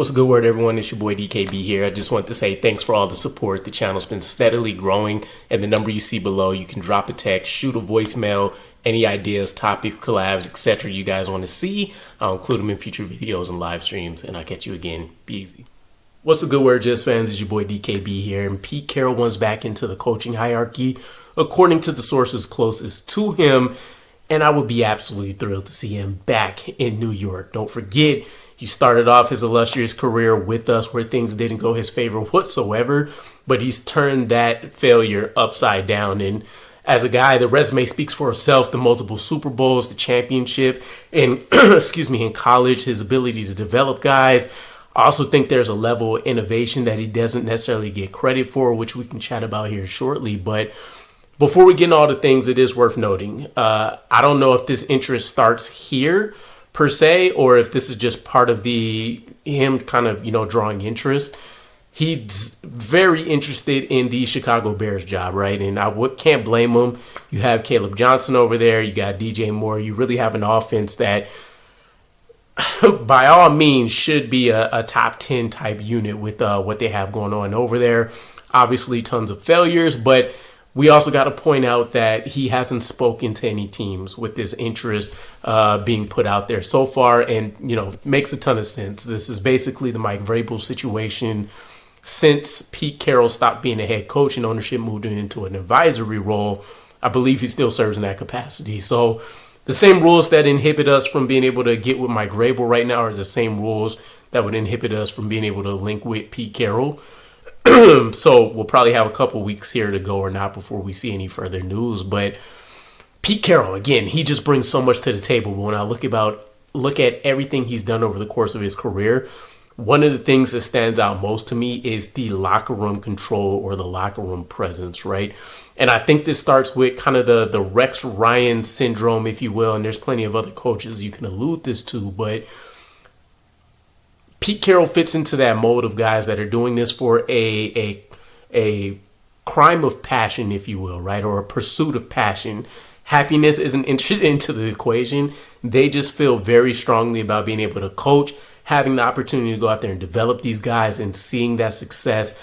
What's a good word, everyone? It's your boy DKB here. I just want to say thanks for all the support. The channel's been steadily growing, and the number you see below, you can drop a text, shoot a voicemail, any ideas, topics, collabs, etc. you guys want to see. I'll include them in future videos and live streams, and I'll catch you again. Be easy. What's a good word, Jets fans? It's your boy DKB here, and Pete Carroll wants back into the coaching hierarchy, according to the sources closest to him, and I would be absolutely thrilled to see him back in New York. Don't forget, he started off his illustrious career with us where things didn't go his favor whatsoever, but he's turned that failure upside down. And as a guy, the resume speaks for itself. The multiple Super Bowls, the championship, and in college, his ability to develop guys. I also think there's a level of innovation that he doesn't necessarily get credit for, which we can chat about here shortly. But before we get into all the things, it is worth noting, I don't know if this interest starts here per se, or if this is just part of him kind of, drawing interest. He's very interested in the Chicago Bears job, right? And I can't blame him. You have Caleb Johnson over there. You got DJ Moore. You really have an offense that, by all means, should be a top 10 type unit with what they have going on over there. Obviously, tons of failures, but we also got to point out that he hasn't spoken to any teams with this interest being put out there so far, and makes a ton of sense. This is basically the Mike Vrabel situation. Since Pete Carroll stopped being a head coach and ownership moved him into an advisory role, I believe he still serves in that capacity. So the same rules that inhibit us from being able to get with Mike Vrabel right now are the same rules that would inhibit us from being able to link with Pete Carroll. So we'll probably have a couple weeks here to go or not before we see any further news. But Pete Carroll, again, he just brings so much to the table. When I look at everything he's done over the course of his career, one of the things that stands out most to me is the locker room control or the locker room presence, right? And I think this starts with kind of the Rex Ryan syndrome, if you will. And there's plenty of other coaches you can allude this to, but Pete Carroll fits into that mold of guys that are doing this for a crime of passion, if you will, right? Or a pursuit of passion. Happiness isn't entered into the equation. They just feel very strongly about being able to coach, having the opportunity to go out there and develop these guys and seeing that success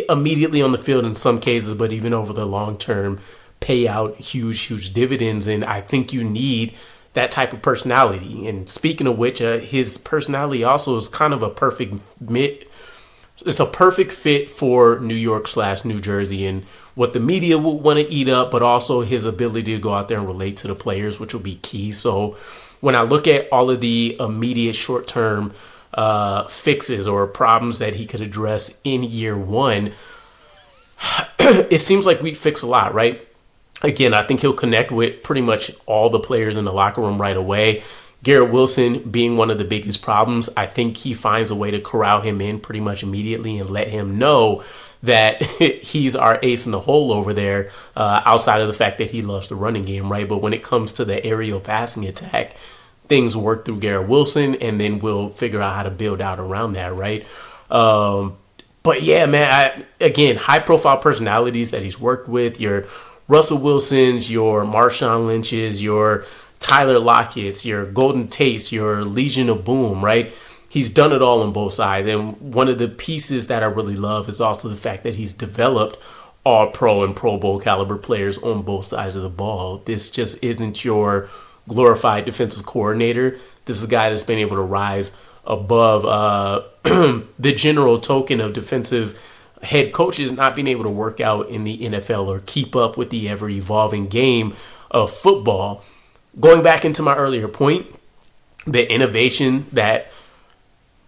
immediately on the field in some cases, but even over the long term, pay out huge dividends. And I think you need that type of personality. And speaking of which, his personality also is kind of a perfect fit for New York / New Jersey and what the media would want to eat up, but also his ability to go out there and relate to the players, which will be key. So when I look at all of the immediate short-term fixes or problems that he could address in year one, it seems like we'd fix a lot, right? Again, I think he'll connect with pretty much all the players in the locker room right away. Garrett Wilson being one of the biggest problems, I think he finds a way to corral him in pretty much immediately and let him know that he's our ace in the hole over there, outside of the fact that he loves the running game, right? But when it comes to the aerial passing attack, things work through Garrett Wilson, and then we'll figure out how to build out around that, right? But yeah, man, again, high-profile personalities that he's worked with, your Russell Wilsons, your Marshawn Lynch's, your Tyler Lockett's, your Golden Tates, your Legion of Boom, right? He's done it all on both sides. And one of the pieces that I really love is also the fact that he's developed all pro and Pro Bowl caliber players on both sides of the ball. This just isn't your glorified defensive coordinator. This is a guy that's been able to rise above the general token of defensive head coaches not being able to work out in the NFL or keep up with the ever-evolving game of football. Going back into my earlier point, the innovation that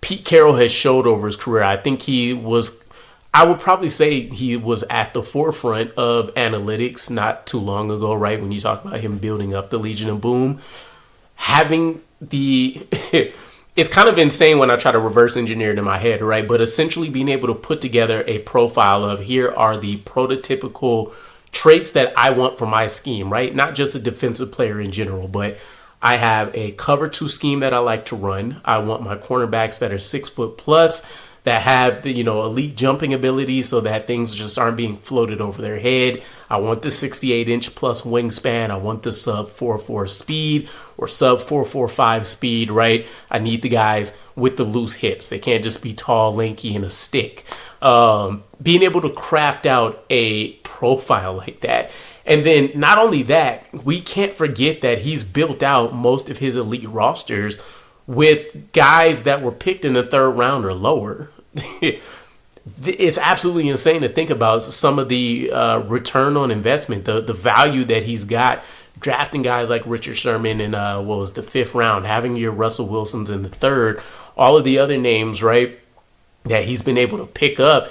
Pete Carroll has showed over his career, I think I would probably say he was at the forefront of analytics not too long ago, right? When you talk about him building up the Legion of Boom, having it's kind of insane when I try to reverse engineer it in my head, right? But essentially being able to put together a profile of here are the prototypical traits that I want for my scheme, right? Not just a defensive player in general, but I have a cover 2 scheme that I like to run. I want my cornerbacks that are 6 foot plus, that have the, elite jumping ability so that things just aren't being floated over their head. I want the 68-inch plus wingspan. I want the sub 4.4 speed or sub 4.45 speed, right? I need the guys with the loose hips. They can't just be tall, lanky, and a stick. Being able to craft out a profile like that. And then not only that, we can't forget that he's built out most of his elite rosters with guys that were picked in the third round or lower. It's absolutely insane to think about some of the return on investment, the value that he's got drafting guys like Richard Sherman in the fifth round, having your Russell Wilsons in the third, all of the other names, right, that he's been able to pick up.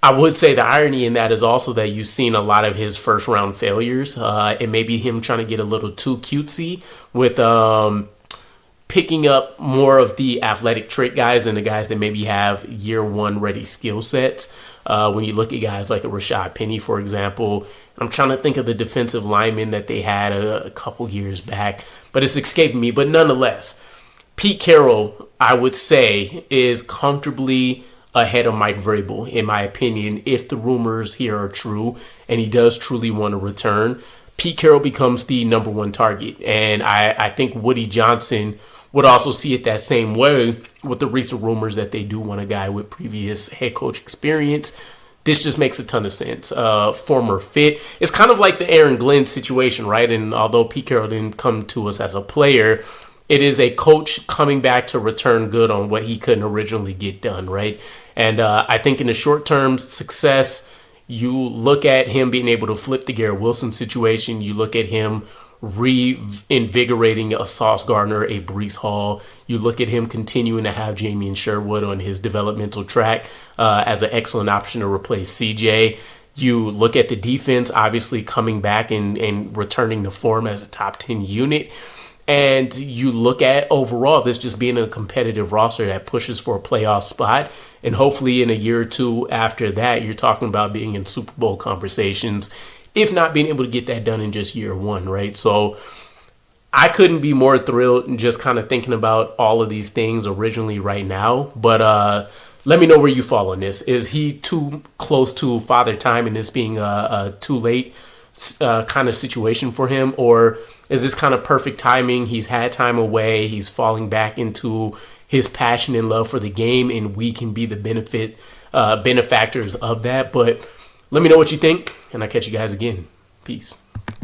I would say the irony in that is also that you've seen a lot of his first round failures. It may be him trying to get a little too cutesy with picking up more of the athletic trait guys than the guys that maybe have year one ready skill sets. When you look at guys like a Rashad Penny, for example, I'm trying to think of the defensive linemen that they had a couple years back, but it's escaping me. But nonetheless, Pete Carroll, I would say, is comfortably ahead of Mike Vrabel, in my opinion, if the rumors here are true and he does truly want to return. Pete Carroll becomes the number one target. And I think Woody Johnson would also see it that same way with the recent rumors that they do want a guy with previous head coach experience. This just makes a ton of sense. Former fit. It's kind of like the Aaron Glenn situation, right? And although Pete Carroll didn't come to us as a player, it is a coach coming back to return good on what he couldn't originally get done, right? And I think in the short term success, you look at him being able to flip the Garrett Wilson situation. You look at him reinvigorating a Sauce Gardner, a Breece Hall. You look at him continuing to have Jamien Sherwood on his developmental track as an excellent option to replace CJ. You look at the defense, obviously coming back and returning to form as a top 10 unit. And you look at overall this just being a competitive roster that pushes for a playoff spot. And hopefully in a year or two after that, you're talking about being in Super Bowl conversations, if not being able to get that done in just year one, right? So I couldn't be more thrilled and just kind of thinking about all of these things originally right now. But let me know where you fall on this. Is he too close to father time and this being a too late kind of situation for him? Or is this kind of perfect timing? He's had time away. He's falling back into his passion and love for the game, and we can be the benefactors of that. But let me know what you think, and I'll catch you guys again. Peace.